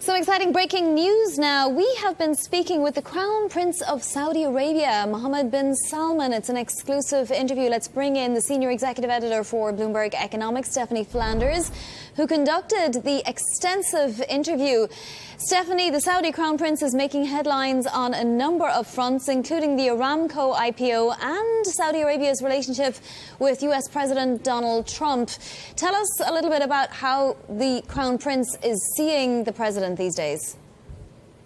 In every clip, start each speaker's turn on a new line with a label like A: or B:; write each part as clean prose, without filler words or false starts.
A: Some exciting breaking news now. We have been speaking with the Crown Prince of Saudi Arabia, Mohammed bin Salman. It's an exclusive interview. Let's bring in the senior executive editor for Bluemberg Economics, Stephanie Flanders, who conducted the extensive interview. Stephanie, the Saudi Crown Prince is making headlines on a number of fronts, including the Aramco IPO and Saudi Arabia's relationship with US President Donald Trump. Tell us a little bit about how the Crown Prince is seeing the president these days.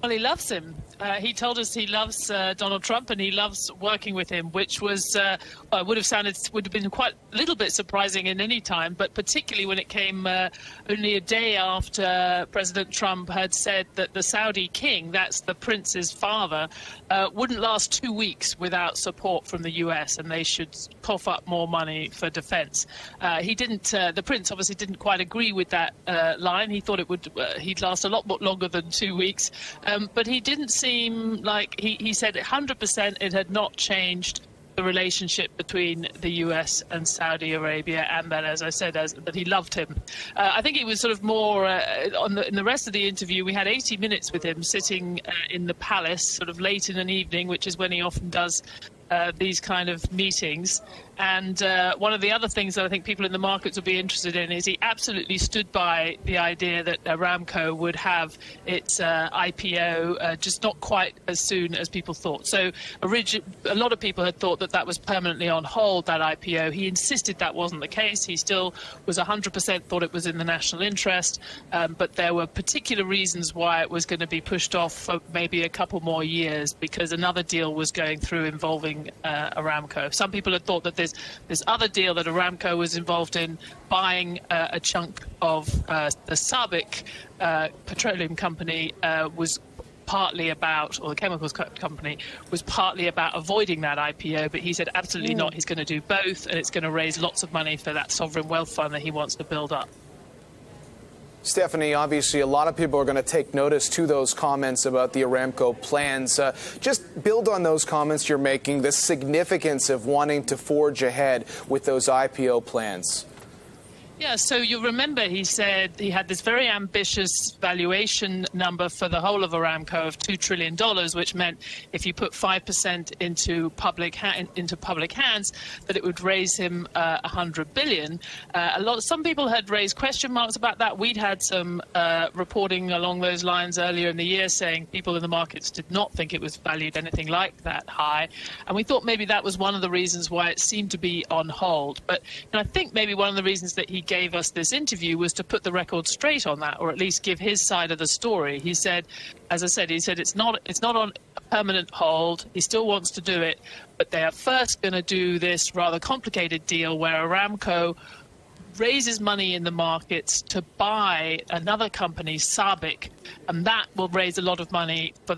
B: Well, he loves him. He told us he loves Donald Trump and he loves working with him, which was would have been quite a little bit surprising in any time, but particularly when it came only a day after President Trump had said that the Saudi king, that's the prince's father, wouldn't last 2 weeks without support from the US, and they should cough up more money for defense. He didn't. The prince obviously didn't quite agree with that line. He thought he'd last a lot longer than 2 weeks, but he didn't seem like he said 100% it had not changed the relationship between the US and Saudi Arabia, and that, as I said, that he loved him. I think it was sort of more in the rest of the interview. We had 80 minutes with him sitting in the palace, sort of late in an evening, which is when he often does these kind of meetings. And one of the other things that I think people in the markets will be interested in is he absolutely stood by the idea that Aramco would have its IPO just not quite as soon as people thought. So a lot of people had thought that was permanently on hold, that IPO. He insisted that wasn't the case. He still was 100% thought it was in the national interest, but there were particular reasons why it was going to be pushed off for maybe a couple more years because another deal was going through involving Aramco. Some people had thought that this other deal that Aramco was involved in, buying a chunk of the Sabic petroleum company, was partly about, or the chemicals company, was partly about avoiding that IPO, but he said absolutely not. He's going to do both, and it's going to raise lots of money for that sovereign wealth fund that he wants to build up.
C: Stephanie, obviously a lot of people are going to take notice to those comments about the Aramco plans. Just build on those comments you're making, the significance of wanting to forge ahead with those IPO plans.
B: Yeah, so you'll remember he said he had this very ambitious valuation number for the whole of Aramco of $2 trillion, which meant if you put 5% into public hands, that it would raise him $100 billion. Some people had raised question marks about that. We'd had some reporting along those lines earlier in the year saying people in the markets did not think it was valued anything like that high. And we thought maybe that was one of the reasons why it seemed to be on hold. But I think maybe one of the reasons that he gave us this interview was to put the record straight on that, or at least give his side of the story. He said, as I said, it's not on a permanent hold. He still wants to do it, but they are first going to do this rather complicated deal where Aramco raises money in the markets to buy another company, Sabic, and that will raise a lot of money for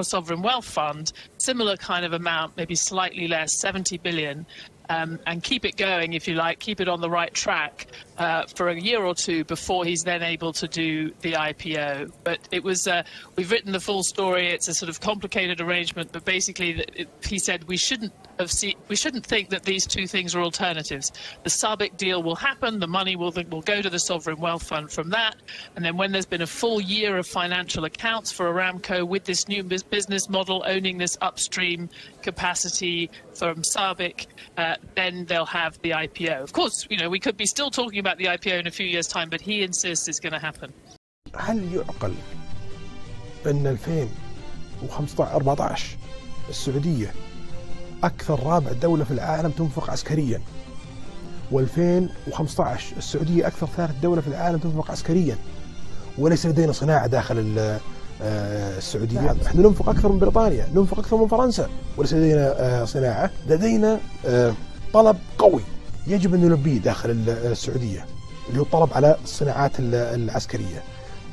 B: Sovereign Wealth Fund, similar kind of amount, maybe slightly less, 70 billion. And keep it going, if you like, keep it on the right track for a year or two before he's then able to do the IPO. But it was, we've written the full story. It's a sort of complicated arrangement, but basically he said we shouldn't think that these two things are alternatives. The Sabic deal will happen, the money will go to the Sovereign Wealth Fund from that, and then when there's been a full year of financial accounts for Aramco with this new business model, owning this upstream capacity from Sabic, then they'll have the IPO. Of course, we could be still talking about the IPO in a few years' time, but he insists it's going to happen.
D: هل يعقل أن 2014 السعودية أكثر رابع دولة في العالم تنفق عسكريا، و2015 السعودية أكثر ثالث دولة في العالم تنفق عسكريا، وليس لدينا صناعة داخل السعودية؟ نحن ننفق أكثر من بريطانيا، ننفق أكثر من فرنسا، وليس لدينا صناعة. لدينا طلب قوي يجب أن نلبيه داخل السعودية، اللي هو الطلب على الصناعات العسكرية.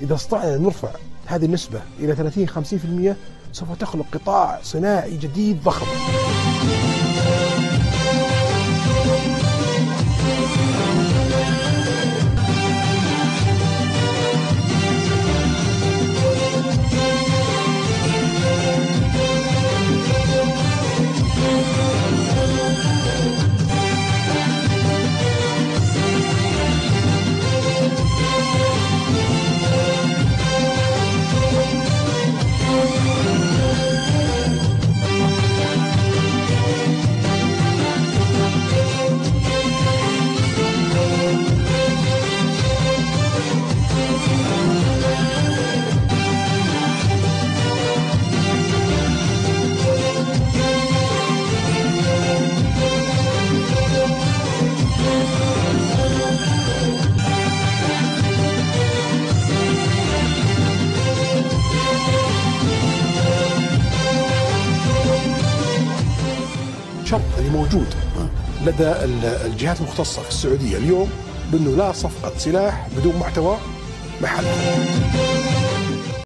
D: إذا استطعنا أن نرفع هذه النسبة إلى 30-50% سوف تخلق قطاع صناعي جديد ضخم. الشرط اللي موجود لدى الجهات المختصة في السعودية اليوم بأنه لا صفقة سلاح بدون محتوى محل.